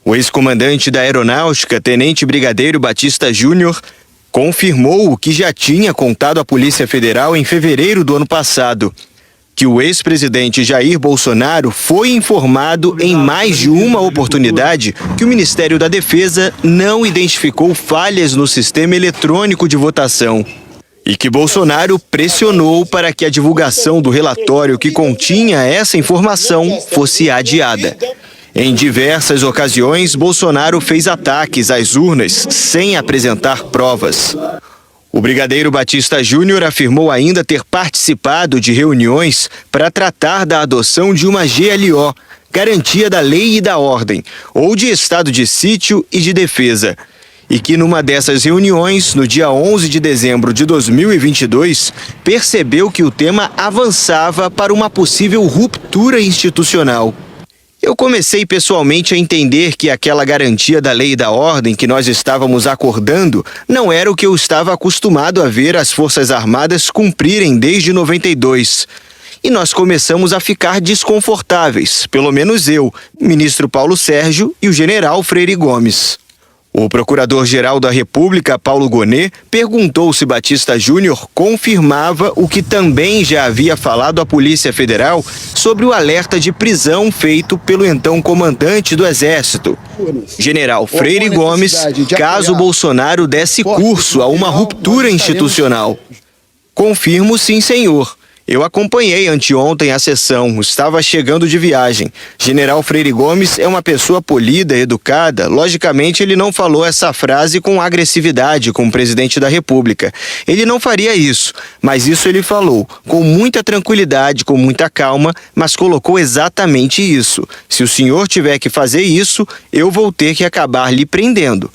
O ex-comandante da Aeronáutica, Tenente Brigadeiro Batista Júnior, confirmou o que já tinha contado à Polícia Federal em fevereiro do ano passado, que o ex-presidente Jair Bolsonaro foi informado em mais de uma oportunidade que o Ministério da Defesa não identificou falhas no sistema eletrônico de votação e que Bolsonaro pressionou para que a divulgação do relatório que continha essa informação fosse adiada. Em diversas ocasiões, Bolsonaro fez ataques às urnas sem apresentar provas. O brigadeiro Batista Júnior afirmou ainda ter participado de reuniões para tratar da adoção de uma GLO, Garantia da Lei e da Ordem, ou de estado de sítio e de defesa, e que numa dessas reuniões, no dia 11 de dezembro de 2022, percebeu que o tema avançava para uma possível ruptura institucional. Eu comecei pessoalmente a entender que aquela garantia da lei e da ordem que nós estávamos acordando não era o que eu estava acostumado a ver as Forças Armadas cumprirem desde 92. E nós começamos a ficar desconfortáveis, pelo menos eu, o ministro Paulo Sérgio e o general Freire Gomes. O Procurador-Geral da República, Paulo Gonet, perguntou se Batista Júnior confirmava o que também já havia falado à Polícia Federal sobre o alerta de prisão feito pelo então comandante do Exército, general Freire Gomes, caso Bolsonaro desse curso a uma ruptura institucional. Confirmo sim, senhor. Eu acompanhei anteontem a sessão, estava chegando de viagem. General Freire Gomes é uma pessoa polida, educada. Logicamente, ele não falou essa frase com agressividade com o presidente da República. Ele não faria isso, mas isso ele falou com muita tranquilidade, com muita calma, mas colocou exatamente isso. Se o senhor tiver que fazer isso, eu vou ter que acabar lhe prendendo.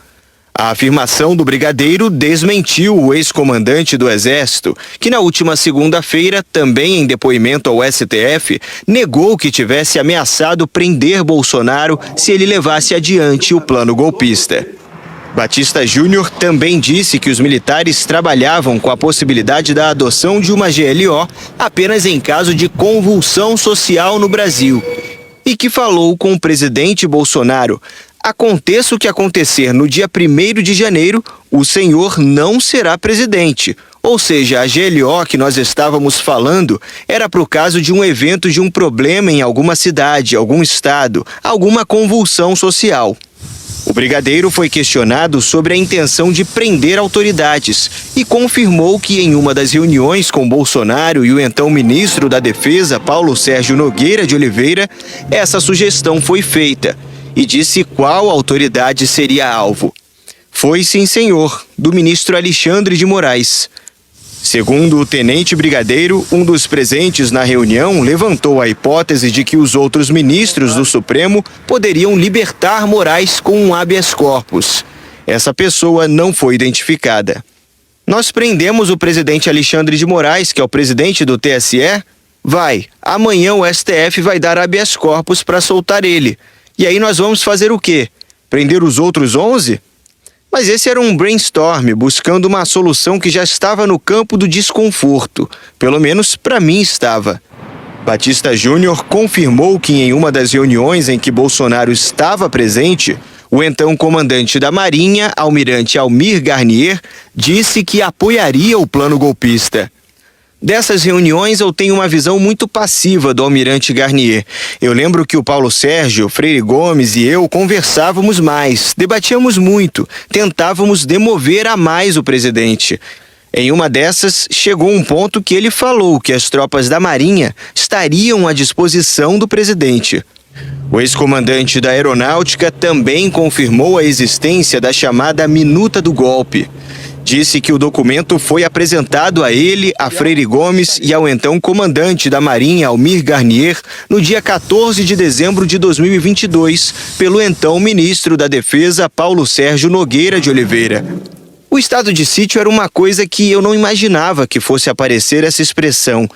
A afirmação do brigadeiro desmentiu o ex-comandante do Exército, que na última segunda-feira, também em depoimento ao STF, negou que tivesse ameaçado prender Bolsonaro se ele levasse adiante o plano golpista. Batista Júnior também disse que os militares trabalhavam com a possibilidade da adoção de uma GLO apenas em caso de convulsão social no Brasil e que falou com o presidente Bolsonaro. Aconteça o que acontecer no dia 1º de janeiro, o senhor não será presidente. Ou seja, a GLO que nós estávamos falando era para o caso de um evento de um problema em alguma cidade, algum estado, alguma convulsão social. O brigadeiro foi questionado sobre a intenção de prender autoridades e confirmou que em uma das reuniões com Bolsonaro e o então ministro da Defesa, Paulo Sérgio Nogueira de Oliveira, essa sugestão foi feita. E disse qual autoridade seria alvo. Foi, sim, senhor, do ministro Alexandre de Moraes. Segundo o tenente brigadeiro, um dos presentes na reunião levantou a hipótese de que os outros ministros do Supremo poderiam libertar Moraes com um habeas corpus. Essa pessoa não foi identificada. Nós prendemos o presidente Alexandre de Moraes, que é o presidente do TSE? Amanhã o STF vai dar habeas corpus para soltar ele. E aí nós vamos fazer o quê? Prender os outros 11? Mas esse era um brainstorm, buscando uma solução que já estava no campo do desconforto. Pelo menos para mim estava. Batista Júnior confirmou que em uma das reuniões em que Bolsonaro estava presente, o então comandante da Marinha, almirante Almir Garnier, disse que apoiaria o plano golpista. Dessas reuniões eu tenho uma visão muito passiva do almirante Garnier. Eu lembro que o Paulo Sérgio, Freire Gomes e eu conversávamos mais, debatíamos muito, tentávamos demover a mais o presidente. Em uma dessas, chegou um ponto que ele falou que as tropas da Marinha estariam à disposição do presidente. O ex-comandante da Aeronáutica também confirmou a existência da chamada Minuta do Golpe. Disse que o documento foi apresentado a ele, a Freire Gomes e ao então comandante da Marinha, Almir Garnier, no dia 14 de dezembro de 2022, pelo então ministro da Defesa, Paulo Sérgio Nogueira de Oliveira. O estado de sítio era uma coisa que eu não imaginava que fosse aparecer essa expressão.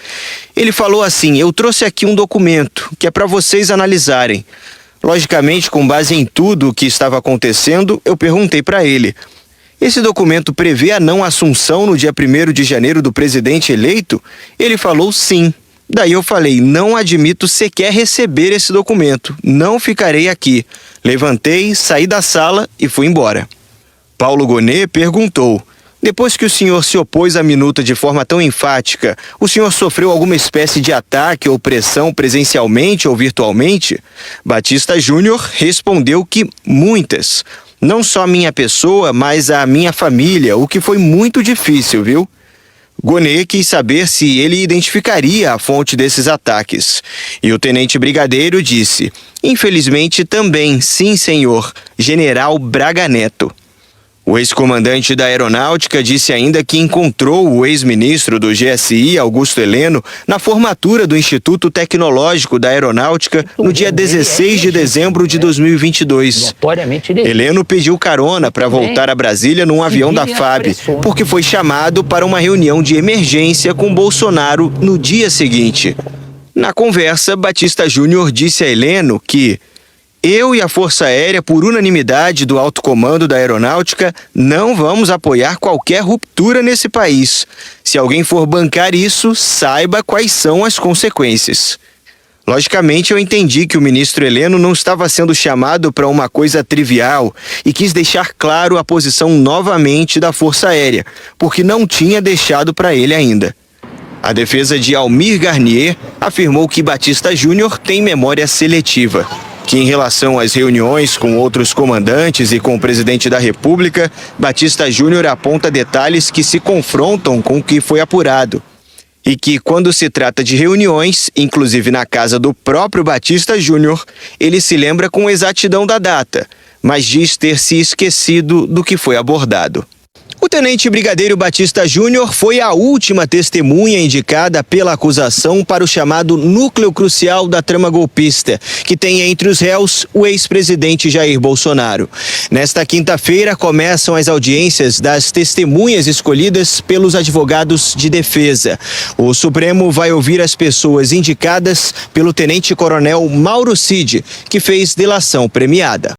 Ele falou assim: eu trouxe aqui um documento que é para vocês analisarem. Logicamente, com base em tudo o que estava acontecendo, eu perguntei para ele: esse documento prevê a não assunção no dia 1º de janeiro do presidente eleito? Ele falou sim. Daí eu falei: não admito sequer receber esse documento, não ficarei aqui. Levantei, saí da sala e fui embora. Paulo Gonet perguntou: depois que o senhor se opôs à minuta de forma tão enfática, o senhor sofreu alguma espécie de ataque ou pressão presencialmente ou virtualmente? Batista Júnior respondeu que muitas. Não só minha pessoa, mas a minha família, o que foi muito difícil, viu? Gonet quis saber se ele identificaria a fonte desses ataques. E o tenente brigadeiro disse: infelizmente também, sim senhor, General Braga Neto. O ex-comandante da Aeronáutica disse ainda que encontrou o ex-ministro do GSI, Augusto Heleno, na formatura do Instituto Tecnológico da Aeronáutica no dia 16 de dezembro de 2022. Heleno pediu carona para voltar a Brasília num avião da FAB, porque foi chamado para uma reunião de emergência com Bolsonaro no dia seguinte. Na conversa, Batista Júnior disse a Heleno que eu e a Força Aérea, por unanimidade do alto comando da Aeronáutica, não vamos apoiar qualquer ruptura nesse país. Se alguém for bancar isso, saiba quais são as consequências. Logicamente, eu entendi que o ministro Heleno não estava sendo chamado para uma coisa trivial e quis deixar claro a posição novamente da Força Aérea, porque não tinha deixado para ele ainda. A defesa de Almir Garnier afirmou que Batista Júnior tem memória seletiva, que em relação às reuniões com outros comandantes e com o presidente da República, Batista Júnior aponta detalhes que se confrontam com o que foi apurado. E que, quando se trata de reuniões, inclusive na casa do próprio Batista Júnior, ele se lembra com exatidão da data, mas diz ter se esquecido do que foi abordado. O tenente brigadeiro Batista Júnior foi a última testemunha indicada pela acusação para o chamado núcleo crucial da trama golpista, que tem entre os réus o ex-presidente Jair Bolsonaro. Nesta quinta-feira começam as audiências das testemunhas escolhidas pelos advogados de defesa. O Supremo vai ouvir as pessoas indicadas pelo tenente-coronel Mauro Cid, que fez delação premiada.